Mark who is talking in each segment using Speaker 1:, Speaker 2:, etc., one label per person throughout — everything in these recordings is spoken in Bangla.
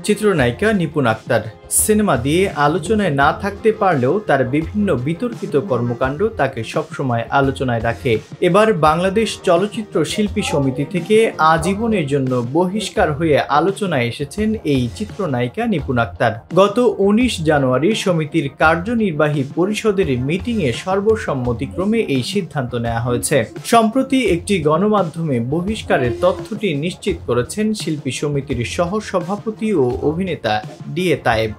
Speaker 1: চিত্রনায়িকা নিপুণ আক্তার সিনেমা দিয়ে আলোচনায় না থাকতে পারলেও তার বিভিন্ন বিতর্কিত কর্মকাণ্ড তাকে সবসময় আলোচনায় রাখে। এবার বাংলাদেশ চলচ্চিত্র শিল্পী সমিতি থেকে আজীবনের জন্য বহিষ্কার হয়ে আলোচনায় এসেছেন এই চিত্রনায়িকা নিপুণ আক্তার। গত ১৯ জানুয়ারি সমিতির কার্যনির্বাহী পরিষদের মিটিংয়ে সর্বসম্মতিক্রমে এই সিদ্ধান্ত নেওয়া হয়েছে। সম্প্রতি একটি গণমাধ্যমে বহিষ্কারের তথ্যটি নিশ্চিত করেছেন শিল্পী সমিতির সহ-সভাপতি ও অভিনেতা ডিএ তায়েব।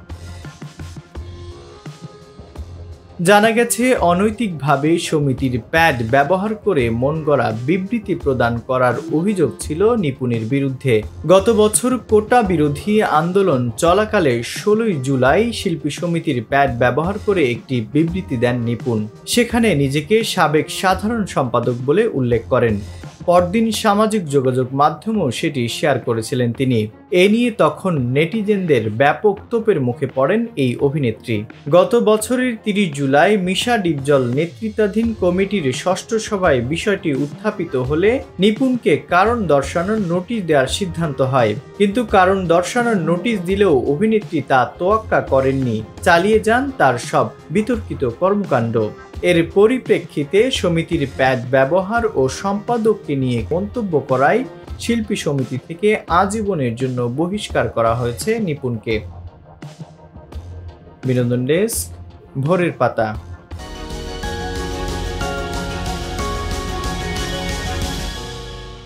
Speaker 1: জানা গেছে, অনৈতিকভাবে সমিতির প্যাড ব্যবহার করে মনগড়া বিবৃতি প্রদান করার অভিযোগ ছিল নিপুণের বিরুদ্ধে। গত বছর কোটা বিরোধী আন্দোলন চলাকালে ১৬ জুলাই শিল্পী সমিতির প্যাড ব্যবহার করে একটি বিবৃতি দেন নিপুণ। সেখানে নিজেকে সাবেক সাধারণ সম্পাদক বলে উল্লেখ করেন। পরদিন সামাজিক যোগাযোগ মাধ্যমেও সেটি শেয়ার করেছিলেন তিনি। এ নিয়ে তখন নেটিজেনদের ব্যাপক তোপের মুখে পড়েন এই অভিনেত্রী। গত বছরের ৩০ জুলাই মিশা ডিপজল নেতৃত্বাধীন কমিটির ষষ্ঠ সভায় বিষয়টি উত্থাপিত হলে নিপুণকে কারণ দর্শানোর নোটিশ দেওয়ার সিদ্ধান্ত হয়। কিন্তু কারণ দর্শানোর নোটিশ দিলেও অভিনেত্রী তা তোয়াক্কা করেননি, চালিয়ে যান তার সব বিতর্কিত কর্মকাণ্ড। এর পরিপ্রেক্ষিতে সমিতির প্যাড ব্যবহার ও সম্পাদককে নিয়ে মন্তব্য করায় শিল্পী সমিতি থেকে আজীবনের জন্য বহিষ্কার করা হয়েছে নিপুণকে। বিনোদন ডেস্ক, ভোরের পাতা।